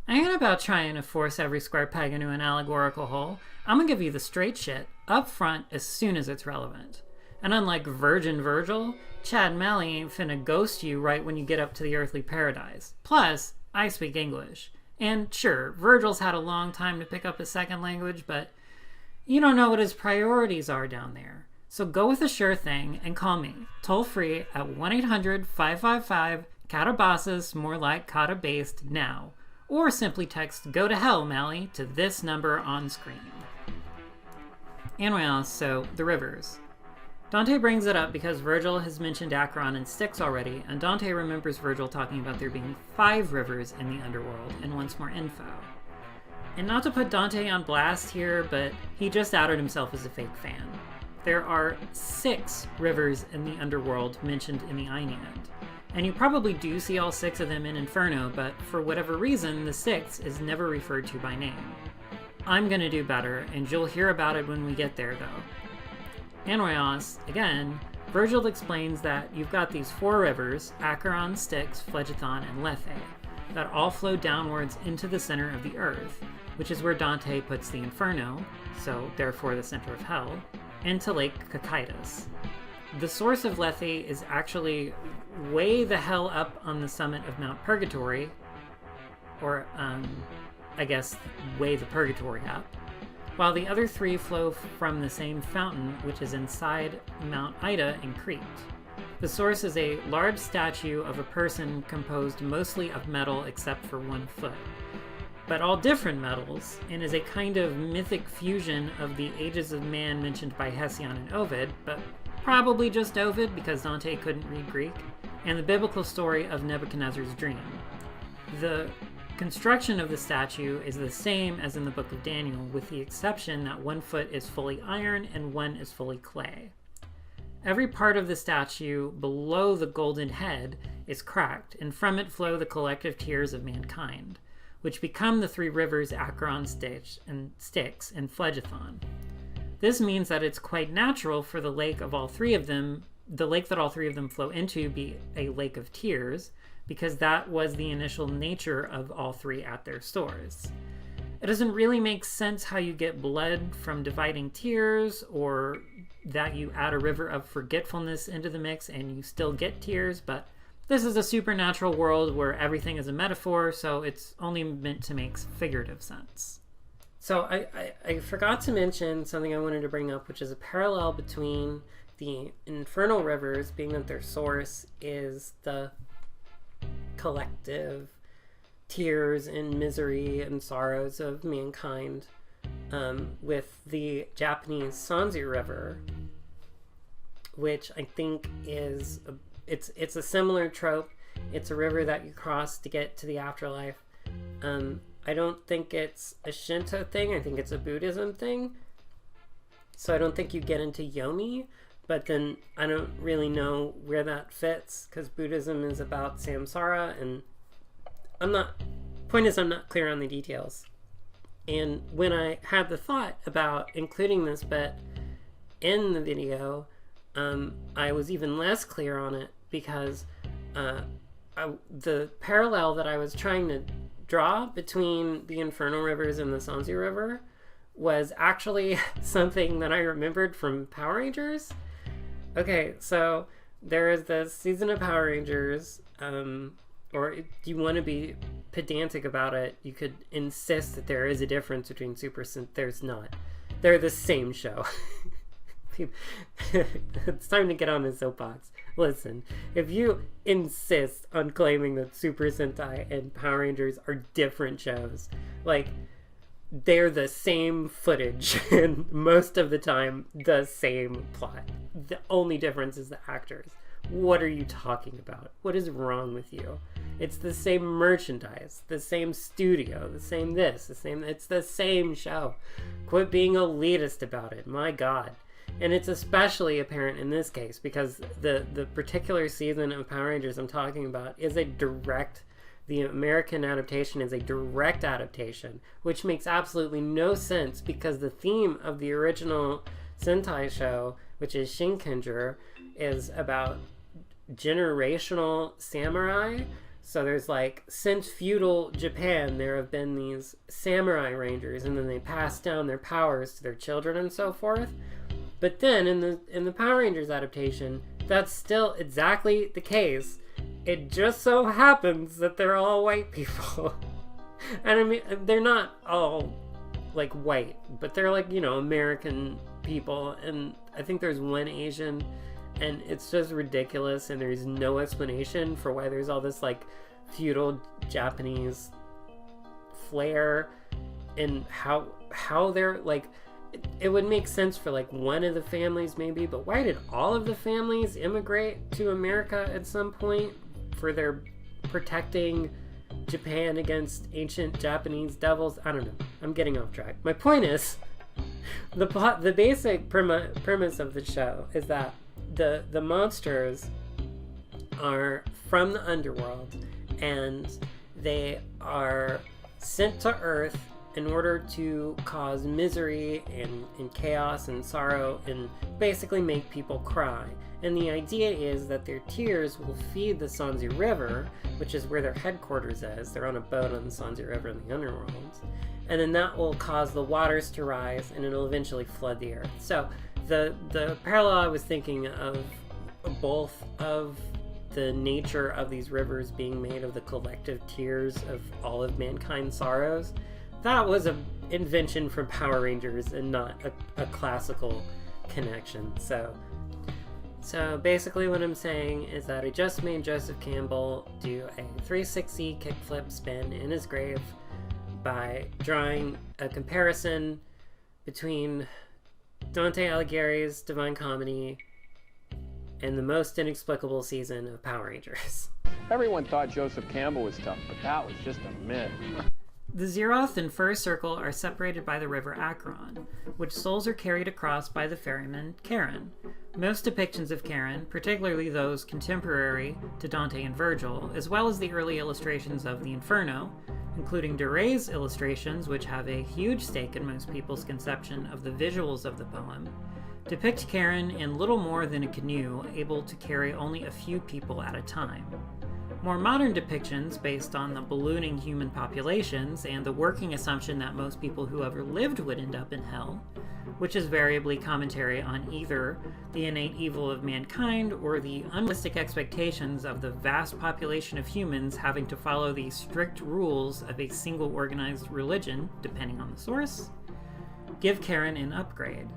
I ain't about trying to force every square peg into an allegorical hole. I'm gonna give you the straight shit up front as soon as it's relevant. And unlike Virgin Virgil, Chad Malley ain't finna ghost you right when you get up to the earthly paradise. Plus, I speak English. And sure, Virgil's had a long time to pick up a second language, but you don't know what his priorities are down there. So go with a sure thing and call me, toll free at 1-800-555-Catabasis, more like Cata-based, now. or simply text "Go to hell, Mally" to this number on screen. Anyways, so the rivers. Dante brings it up because Virgil has mentioned Acheron and Styx already, and Dante remembers Virgil talking about there being 5 rivers in the underworld and wants more info. And not to put Dante on blast here, but he just outed himself as a fake fan. There are 6 rivers in the underworld mentioned in the Aeneid, and you probably do see all 6 of them in Inferno, but for whatever reason, the 6th is never referred to by name. I'm gonna do better, and you'll hear about it when we get there, though. Anyways, again, Virgil explains that you've got these 4 rivers, Acheron, Styx, Phlegethon, and Lethe, that all flow downwards into the center of the earth, which is where Dante puts the Inferno, so therefore the center of hell, into Lake Cocytus. The source of Lethe is actually way the hell up on the summit of Mount Purgatory, or, I guess, way the Purgatory up, while the other 3 flow from the same fountain, which is inside Mount Ida in Crete. The source is a large statue of a person composed mostly of metal except for 1 foot, but all different metals, and is a kind of mythic fusion of the ages of man mentioned by Hesiod and Ovid, but probably just Ovid because Dante couldn't read Greek, and the biblical story of Nebuchadnezzar's dream. The construction of the statue is the same as in the Book of Daniel, with the exception that 1 foot is fully iron and 1 is fully clay. Every part of the styx below the golden head is cracked, and from it flow the collective tears of mankind, which become the 3 rivers Acheron, Styx, and Phlegethon. This means that it's quite natural for the lake that all 3 of them flow into be a lake of tears, because that was the initial nature of all 3 at their source. It doesn't really make sense how you get blood from dividing tears, or that you add a river of forgetfulness into the mix and you still get tears, but this is a supernatural world where everything is a metaphor, so it's only meant to make figurative sense. So I forgot to mention something I wanted to bring up, which is a parallel between the Infernal Rivers, being that their source is the collective tears and misery and sorrows of mankind, with the Japanese Sanzu River, which I think is it's a similar trope. It's a river that you cross to get to the afterlife. I don't think it's a Shinto thing. I think it's a Buddhism thing. So I don't think you get into Yomi, but then I don't really know where that fits, because Buddhism is about samsara, and I'm not clear on the details. And when I had the thought about including this bit in the video, I was even less clear on it, because the parallel that I was trying to draw between the Infernal Rivers and the Sanzu River was actually something that I remembered from Power Rangers. Okay, so there is this season of Power Rangers, or if you want to be pedantic about it, you could insist that there is a difference between there's not. They're the same show. It's time to get on the soapbox. Listen, if you insist on claiming that Super Sentai and Power Rangers are different shows, like, they're the same footage and most of the time the same plot. The only difference is the actors. What are you talking about? What is wrong with you? It's the same merchandise, the same studio, the same this, it's the same show. Quit being elitist about it, my God. And it's especially apparent in this case because the particular season of Power Rangers I'm talking about is the American adaptation is a direct adaptation, which makes absolutely no sense because the theme of the original Sentai show, which is Shinkenger, is about generational samurai. So there's since feudal Japan, there have been these samurai rangers, and then they pass down their powers to their children and so forth. But then in the Power Rangers adaptation, that's still exactly the case. It just so happens that they're all white people. And I mean, they're not all white, but they're American people. And I think there's one Asian, and it's just ridiculous. And there's no explanation for why there's all this feudal Japanese flair and how they're like, it would make sense for like one of the families maybe, but why did all of the families immigrate to America at some point for their protecting Japan against ancient Japanese devils? I don't know. I'm getting off track. My point is, the basic premise of the show is that the monsters are from the underworld, and they are sent to Earth in order to cause misery and chaos and sorrow and basically make people cry. And the idea is that their tears will feed the Sanzu River, which is where their headquarters is. They're on a boat on the Sanzu River in the underworld. And then that will cause the waters to rise, and it'll eventually flood the earth. So the parallel I was thinking of, both of the nature of these rivers being made of the collective tears of all of mankind's sorrows, that was an invention from Power Rangers and not a classical connection. So basically what I'm saying is that I just made Joseph Campbell do a 360 kickflip spin in his grave by drawing a comparison between Dante Alighieri's Divine Comedy and the most inexplicable season of Power Rangers. Everyone thought Joseph Campbell was tough, but that was just a myth. The Zeroth and First Circle are separated by the river Acheron, which souls are carried across by the ferryman Charon. Most depictions of Charon, particularly those contemporary to Dante and Virgil, as well as the early illustrations of the Inferno, including Duré's illustrations, which have a huge stake in most people's conception of the visuals of the poem, depict Charon in little more than a canoe, able to carry only a few people at a time. More modern depictions, based on the ballooning human populations and the working assumption that most people who ever lived would end up in hell, which is variably commentary on either the innate evil of mankind or the unrealistic expectations of the vast population of humans having to follow the strict rules of a single organized religion, depending on the source, give Charon an upgrade.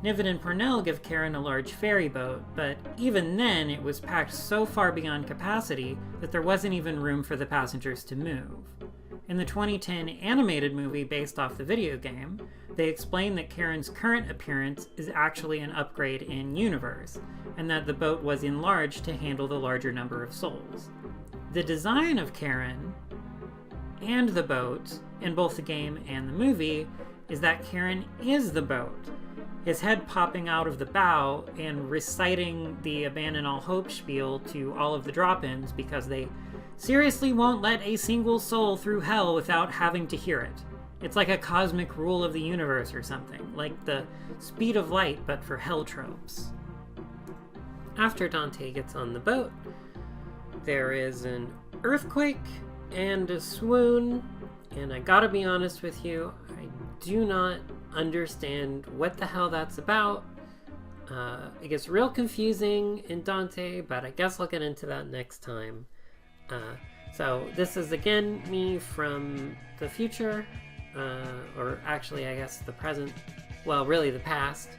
Niven and Parnell give Charon a large ferry boat, but even then it was packed so far beyond capacity that there wasn't even room for the passengers to move. In the 2010 animated movie based off the video game, they explain that Charon's current appearance is actually an upgrade in universe, and that the boat was enlarged to handle the larger number of souls. The design of Charon and the boat, in both the game and the movie, is that Charon is the boat, his head popping out of the bow and reciting the abandon all hope spiel to all of the drop-ins because they seriously won't let a single soul through hell without having to hear it. It's like a cosmic rule of the universe or something, like the speed of light but for hell tropes. After Dante gets on the boat, there is an earthquake and a swoon, and I gotta be honest with you, I do not understand what the hell that's about. It gets real confusing in Dante, but I guess I'll get into that next time. So this is again me from the future, or actually I guess the present, well really the past,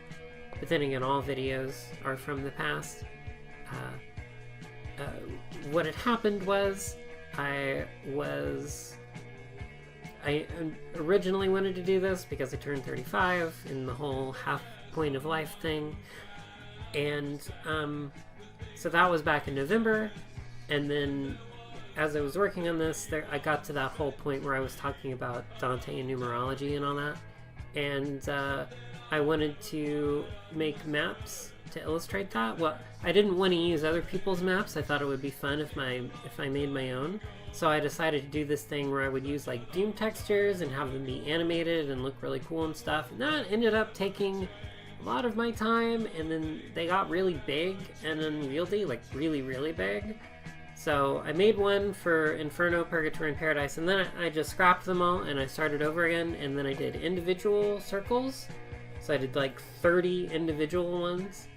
but then again all videos are from the past. What had happened was I originally wanted to do this because I turned 35 in the whole half point of life thing, and so that was back in November, and then as I was working on this, I got to that whole point where I was talking about Dante and numerology and all that, and I wanted to make maps to illustrate that. Well, I didn't want to use other people's maps. I thought it would be fun if I made my own. So I decided to do this thing where I would use like Doom textures and have them be animated and look really cool and stuff. And that ended up taking a lot of my time, and then they got really big and unwieldy, like really, really big. So I made one for Inferno, Purgatory, and Paradise, and then I just scrapped them all and I started over again, and then I did individual circles. So I did like 30 individual ones.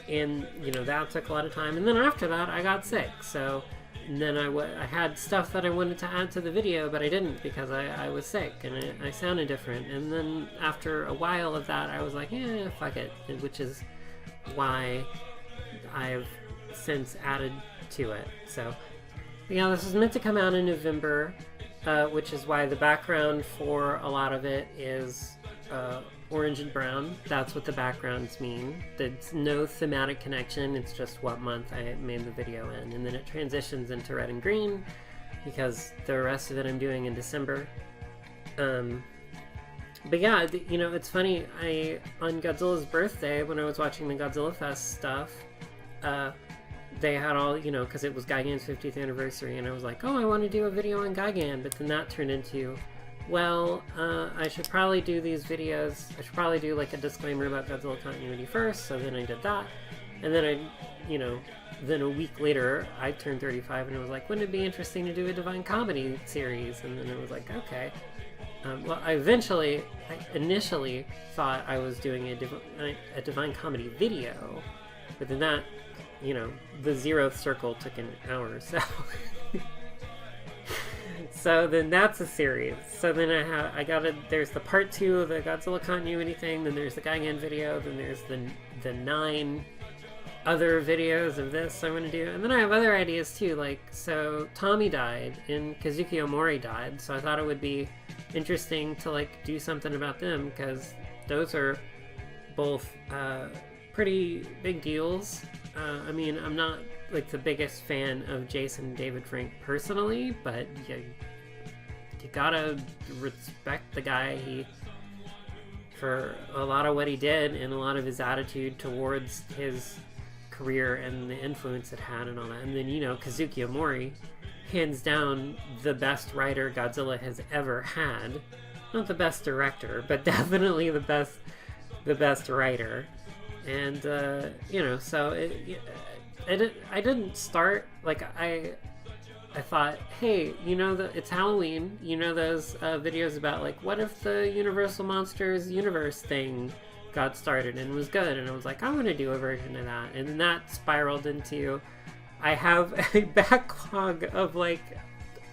And you know, that took a lot of time, and then after that I got sick, so and then I had stuff that I wanted to add to the video, but I didn't because I was sick and I sounded different, and then after a while of that I was like, yeah, fuck it, which is why I've since added to it. So yeah, this was meant to come out in November, which is why the background for a lot of it is orange and brown. That's what the backgrounds mean. There's no thematic connection. It's just what month I made the video in. And then it transitions into red and green because the rest of it I'm doing in December. But yeah, you know, it's funny. On Godzilla's birthday, when I was watching the Godzilla Fest stuff, they had all, you know, because it was Gigan's 50th anniversary, and I was like, oh, I want to do a video on Gigan, but then that turned into, well, I should probably do these videos, I should probably do like a disclaimer about Godzilla continuity first, so then I did that, and then then a week later, I turned 35, and I was like, wouldn't it be interesting to do a Divine Comedy series? And then I was like, okay. Well, I initially thought I was doing a Divine Comedy video, but then that, you know, the Zeroth circle took an hour or so. So then that's a series. So then there's the part 2 of the Godzilla continuity thing, then there's the Gigan video, then there's the 9 other videos of this I want to do. And then I have other ideas too, like, so Tommy died and Kazuki Omori died, so I thought it would be interesting to like do something about them, because those are both pretty big deals. I mean, I'm not like the biggest fan of Jason David Frank personally, but you gotta respect the guy for a lot of what he did and a lot of his attitude towards his career and the influence it had and all that. And then, you know, Kazuki Omori, hands down the best writer Godzilla has ever had. Not the best director, but definitely the best writer. And you know, so I didn't start like I thought, hey, you know, it's Halloween, you know, those videos about like, what if the Universal Monsters universe thing got started and was good, and I was like, I want to do a version of that. And then that spiraled into, I have a backlog of like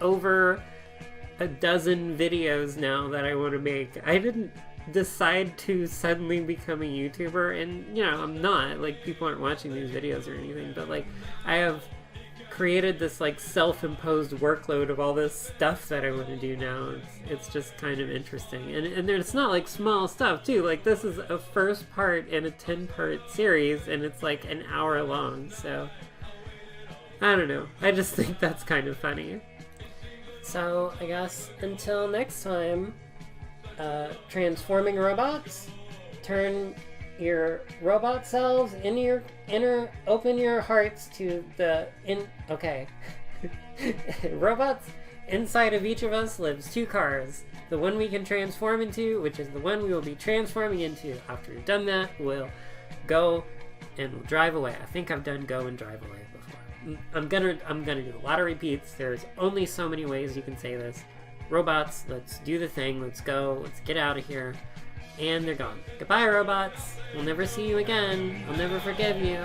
over a dozen videos now that I want to make. I didn't decide to suddenly become a YouTuber, and you know, I'm not, like, people aren't watching these videos or anything, but like, I have created this like self-imposed workload of all this stuff that I want to do now. It's just kind of interesting, and it's not like small stuff too. Like, this is a first part in a 10-part series, and it's like an hour long, so I don't know, I just think that's kind of funny. So I guess until next time, transforming robots, turn your robot selves into your open your hearts to okay. Robots, inside of each of us lives 2 cars. The one we can transform into, which is the one we will be transforming into. After we've done that, we'll go and we'll drive away. I think I've done go and drive away before. I'm gonna do a lot of repeats. There's only so many ways you can say this. Robots, let's do the thing. Let's go. Let's get out of here. And they're gone. Goodbye, robots. We'll never see you again. I'll never forgive you.